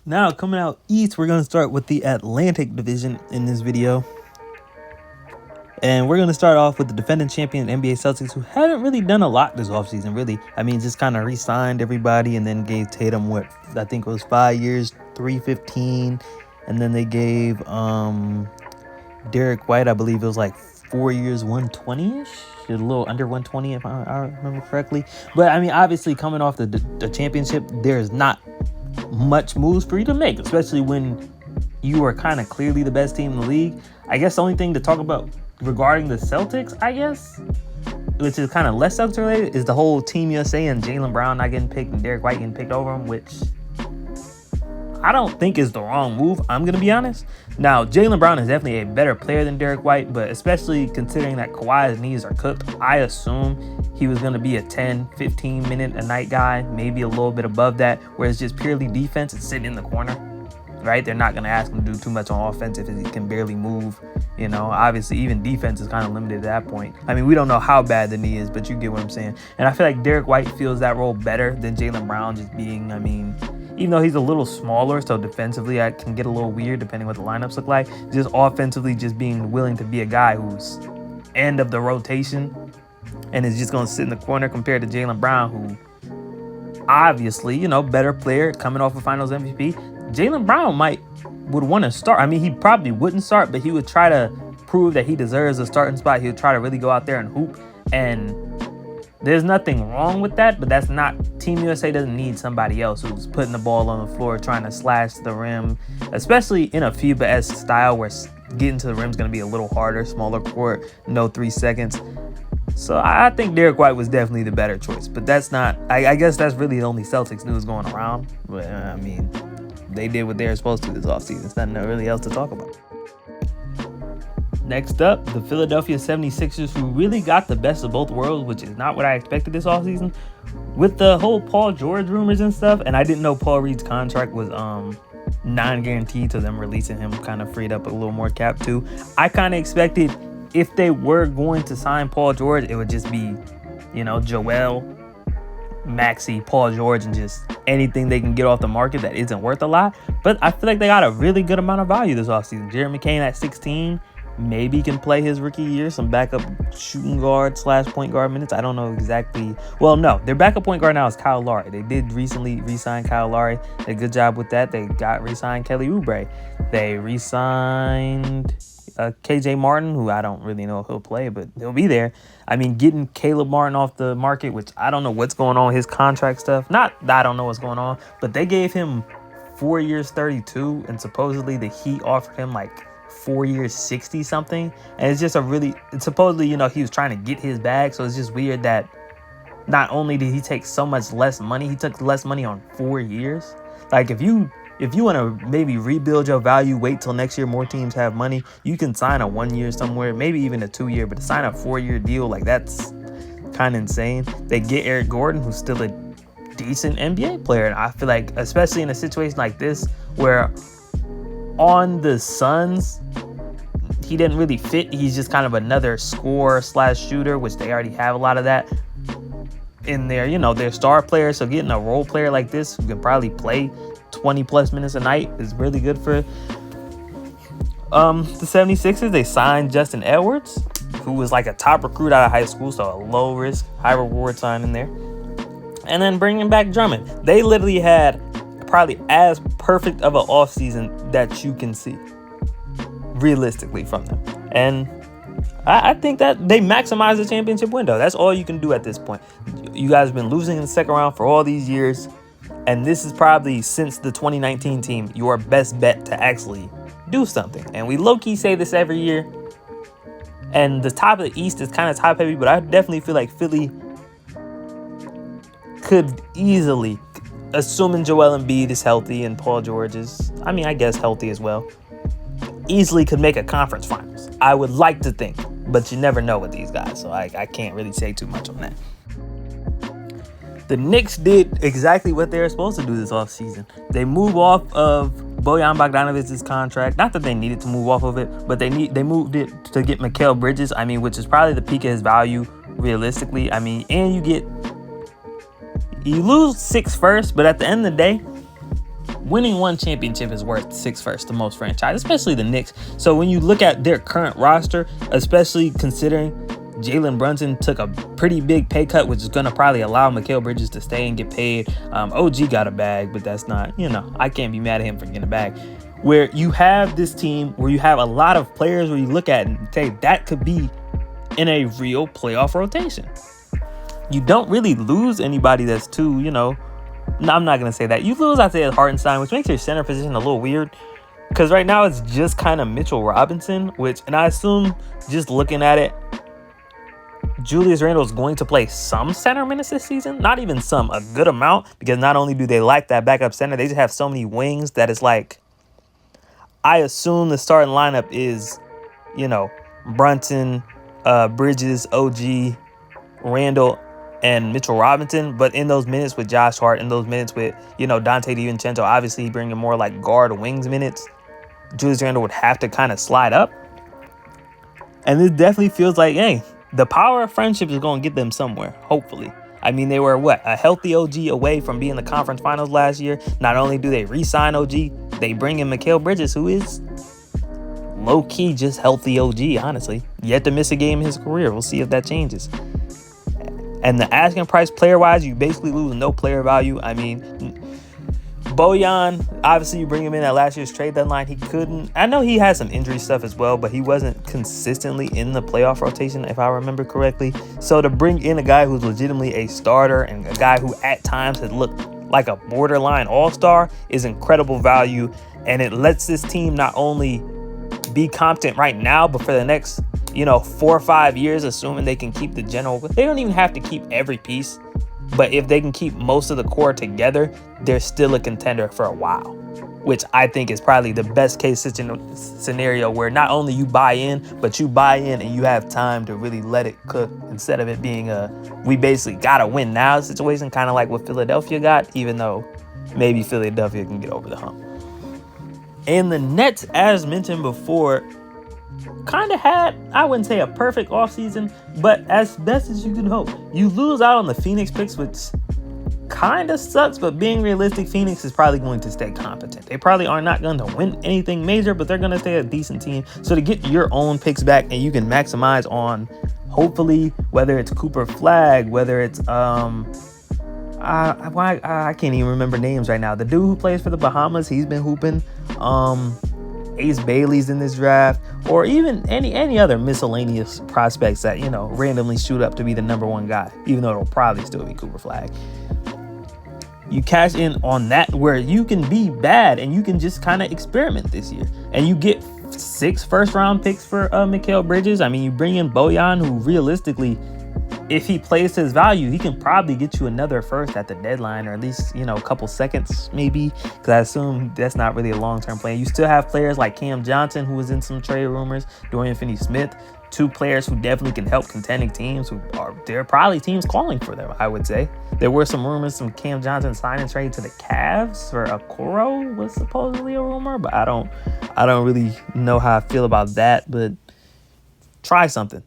Now, coming out east, we're going to start with the Atlantic Division in this video. And we're going to start off with the defending champion NBA Celtics, who haven't really done a lot this offseason, really. I mean, just kind of re-signed everybody and then gave Tatum what I think it was 5 years, $315. And then they gave Derek White, I believe it was like 4 years, 120-ish. A little under 120 if I remember correctly. But I mean, obviously coming off the championship, there's not much moves for you to make, especially when you are kind of clearly the best team in the league. I guess the only thing to talk about regarding the Celtics, I guess, which is kind of less Celtics related, is the whole Team USA and Jaylen Brown not getting picked and Derek White getting picked over him, which I don't think is the wrong move, I'm going to be honest. Now, Jaylen Brown is definitely a better player than Derek White, but especially considering that Kawhi's knees are cooked, I assume he was going to be a 10, 15 minute a night guy, maybe a little bit above that, where it's just purely defense and sitting in the corner, right? They're not going to ask him to do too much on offense if he can barely move. You know, obviously, even defense is kind of limited at that point. I mean, we don't know how bad the knee is, but you get what I'm saying. And I feel like Derek White feels that role better than Jaylen Brown, just being, I mean, even though he's a little smaller, so defensively I can get a little weird depending what the lineups look like. Just offensively, just being willing to be a guy who's end of the rotation and is just going to sit in the corner compared to Jaylen Brown, who obviously, you know, better player coming off a Finals MVP. Jaylen Brown would want to start. I mean, he probably wouldn't start, but he would try to prove that he deserves a starting spot. He would try to really go out there and hoop, and there's nothing wrong with that, but that's not, Team USA doesn't need somebody else who's putting the ball on the floor, trying to slash the rim, especially in a FIBA-esque style where getting to the rim is going to be a little harder, smaller court, no 3 seconds. So I think Derek White was definitely the better choice, but that's not, I guess that's really the only Celtics news going around. But I mean, they did what they were supposed to this offseason. There's nothing really else to talk about. Next up, the Philadelphia 76ers, who really got the best of both worlds, which is not what I expected this offseason. With the whole Paul George rumors and stuff, and I didn't know Paul Reed's contract was non-guaranteed, so them releasing him kind of freed up a little more cap too. I kind of expected if they were going to sign Paul George, it would just be, you know, Joel, Maxey, Paul George, and just anything they can get off the market that isn't worth a lot. But I feel like they got a really good amount of value this offseason. Jared McCain at 16. Maybe can play his rookie year, some backup shooting guard / point guard minutes. I don't know exactly. Well, no, their backup point guard now is Kyle Lowry. They did recently re-sign Kyle Lowry. They did a good job with that. They got re-signed Kelly Oubre. They re-signed KJ Martin, who I don't really know if he'll play, but he'll be there. I mean, getting Caleb Martin off the market, which I don't know what's going on with his contract stuff. Not that I don't know what's going on, but they gave him 4 years, 32, and supposedly the Heat offered him like 4 years, 60 something. And it's just supposedly, you know, he was trying to get his bag. So it's just weird that not only did he take so much less money, he took less money on 4 years. Like if you want to maybe rebuild your value, wait till next year, more teams have money, you can sign a 1 year somewhere, maybe even a 2 year, but to sign a 4 year deal, like that's kind of insane. They get Eric Gordon, who's still a decent NBA player. And I feel like, especially in a situation like this, where on the Suns, he didn't really fit. He's just kind of another scorer / shooter, which they already have a lot of that in their, you know, their star player. So getting a role player like this who can probably play 20 plus minutes a night is really good for the 76ers. They signed Justin Edwards, who was like a top recruit out of high school, so a low risk, high reward signing there. And then bringing back Drummond. They literally had probably as perfect of an offseason that you can see realistically from them. And I think that they maximize the championship window. That's all you can do at this point. You guys have been losing in the second round for all these years, and this is probably, since the 2019 team, your best bet to actually do something. And we low-key say this every year, and the top of the East is kind of top heavy, but I definitely feel like Philly could easily, assuming Joel Embiid is healthy and Paul George is, I mean, I guess healthy as well, easily could make a conference finals. I would like to think, but you never know with these guys, so I can't really say too much on that. The Knicks did exactly what they were supposed to do this offseason. They move off of Bojan Bogdanovic's contract. Not that they needed to move off of it, but they moved it to get Mikal Bridges, I mean, which is probably the peak of his value realistically. I mean, and you lose 6 first, but at the end of the day, winning one championship is worth 6 firsts to most franchises, especially the Knicks. So when you look at their current roster, especially considering Jalen Brunson took a pretty big pay cut, which is going to probably allow Mikal Bridges to stay and get paid. OG got a bag, but that's not, I can't be mad at him for getting a bag. Where you have this team where you have a lot of players where you look at and say that could be in a real playoff rotation. You don't really lose anybody that's too, no, I'm not going to say that. You lose Isaiah Hartenstein, which makes your center position a little weird. Because right now it's just kind of Mitchell Robinson, and I assume just looking at it, Julius Randle is going to play some center minutes this season. Not even some, a good amount. Because not only do they like that backup center, they just have so many wings that it's like, I assume the starting lineup is, Brunson, Bridges, OG, Randle, and Mitchell Robinson. But in those minutes with Josh Hart, in those minutes with, Dante DiVincenzo, obviously bringing more like guard wings minutes, Julius Randle would have to kind of slide up. And this definitely feels like, hey, the power of friendship is going to get them somewhere, hopefully. I mean, they were, a healthy OG away from being in the conference finals last year. Not only do they re-sign OG, they bring in Mikal Bridges, who is low-key just healthy OG, honestly. Yet to miss a game in his career. We'll see if that changes. And the asking price player-wise, you basically lose no player value. I mean, Bojan, obviously you bring him in at last year's trade deadline. He couldn't. I know he had some injury stuff as well, but he wasn't consistently in the playoff rotation, if I remember correctly. So to bring in a guy who's legitimately a starter and a guy who at times has looked like a borderline all-star is incredible value. And it lets this team not only be competent right now, but for the next, 4 or 5 years, assuming they can keep the general. They don't even have to keep every piece. But if they can keep most of the core together, they're still a contender for a while, which I think is probably the best case scenario where not only you buy in, but you buy in and you have time to really let it cook instead of it being we basically got to win now situation, kind of like what Philadelphia got, even though maybe Philadelphia can get over the hump. And the Nets, as mentioned before, kind of had, I wouldn't say a perfect offseason, but as best as you could hope. You lose out on the Phoenix picks, which kind of sucks, but being realistic, Phoenix is probably going to stay competent. They probably are not going to win anything major, but they're going to stay a decent team. So to get your own picks back and you can maximize on, hopefully, whether it's Cooper Flagg, whether it's, I can't even remember names right now. The dude who plays for the Bahamas, he's been hooping. Ace Bailey's in this draft, or even any other miscellaneous prospects that, randomly shoot up to be the number one guy, even though it'll probably still be Cooper Flagg. You cash in on that where you can be bad and you can just kind of experiment this year. And you get 6 first-round picks for Mikal Bridges. I mean, you bring in Bojan, who realistically, if he plays to his value, he can probably get you another first at the deadline, or at least, a couple seconds maybe, because I assume that's not really a long-term plan. You still have players like Cam Johnson, who was in some trade rumors, Dorian Finney-Smith, 2 players who definitely can help contending teams. There are probably teams calling for them, I would say. There were some rumors, some Cam Johnson sign and trade to the Cavs for Okoro was supposedly a rumor, but I don't really know how I feel about that, but try something,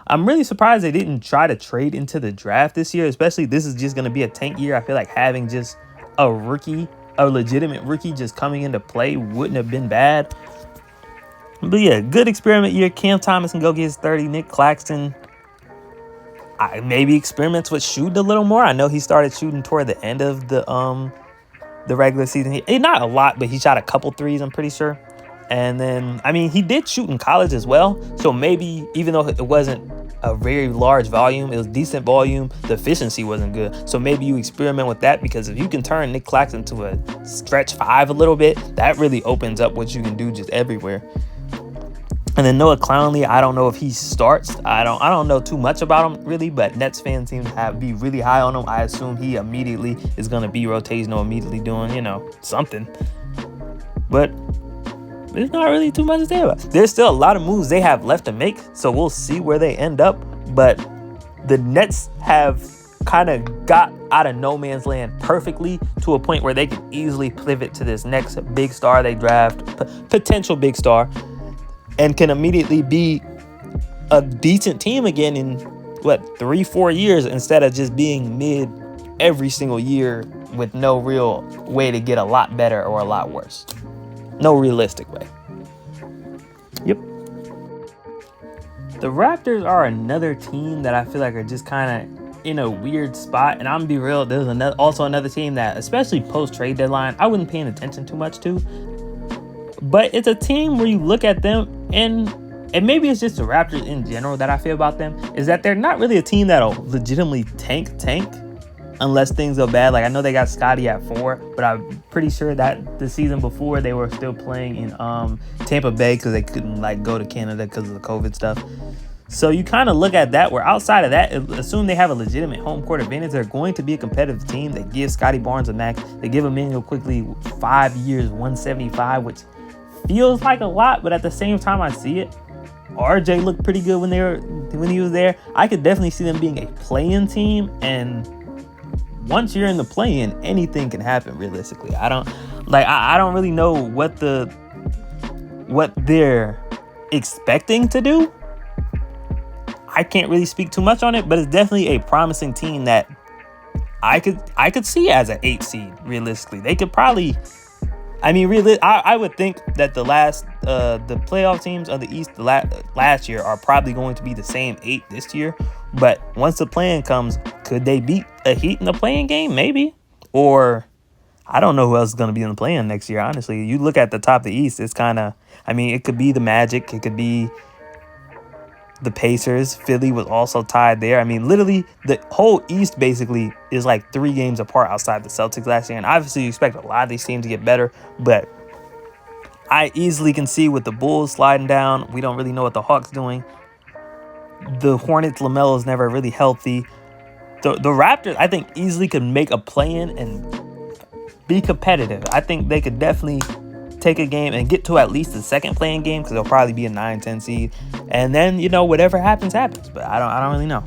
I'm really surprised they didn't try to trade into the draft this year, especially this is just going to be a tank year. I feel like having just a legitimate rookie just coming into play wouldn't have been bad. But yeah, good experiment year. Cam Thomas can go get his 30. Nick Claxton, maybe experiments with shooting a little more. I know he started shooting toward the end of the regular season. Not a lot, but he shot a couple threes, I'm pretty sure. And then, he did shoot in college as well. So maybe, even though it wasn't a very large volume, it was decent volume, the efficiency wasn't good. So maybe you experiment with that, because if you can turn Nick Claxton to a stretch 5 a little bit, that really opens up what you can do just everywhere. And then Noah Clowney, I don't know if he starts. I don't know too much about him really, but Nets fans seem to be really high on him. I assume he immediately is going to be rotational, immediately doing, something. But there's not really too much to say about it. There's still a lot of moves they have left to make, so we'll see where they end up. But the Nets have kind of got out of no man's land perfectly to a point where they can easily pivot to this next big star they draft, potential big star, and can immediately be a decent team again in 3-4 years, instead of just being mid every single year, with no real way to get a lot better or a lot worse. No realistic way. Yep. The Raptors are another team that I feel like are just kind of in a weird spot. And I'm gonna be real, there's also another team that, especially post-trade deadline, I wasn't paying attention too much to. But it's a team where you look at them, and maybe it's just the Raptors in general that I feel about them, is that they're not really a team that'll legitimately tank unless things go bad. Like, I know they got Scottie at 4, but I'm pretty sure that the season before they were still playing in Tampa Bay because they couldn't go to Canada because of the COVID stuff. So you kind of look at that, where outside of that, assume they have a legitimate home court advantage. They're going to be a competitive team. They give Scottie Barnes a max. They give Immanuel Quickley 5 years, 175, which feels like a lot, but at the same time, I see it. RJ looked pretty good when he was there. I could definitely see them being a play-in team, and once you're in the play-in, anything can happen realistically. I don't really know what they're expecting to do. I can't really speak too much on it, but it's definitely a promising team that I could see as an 8 seed realistically. They could probably, I would think that the playoff teams of the East last year are probably going to be the same 8 this year. But once the play-in comes, could they beat a Heat in the play-in game? Maybe. Or I don't know who else is going to be in the play-in next year, honestly. You look at the top of the East, it's kind of, it could be the Magic. It could be the Pacers. Philly was also tied there. Literally, the whole East basically is like 3 games apart outside the Celtics last year. And obviously, you expect a lot of these teams to get better. But I easily can see with the Bulls sliding down. We don't really know what the Hawks doing. The Hornets, LaMelo's never really healthy. The Raptors, I think, easily could make a play-in and be competitive. I think they could definitely take a game and get to at least the second play-in game, because they'll probably be a 9-10 seed. And then, whatever happens. But I don't really know.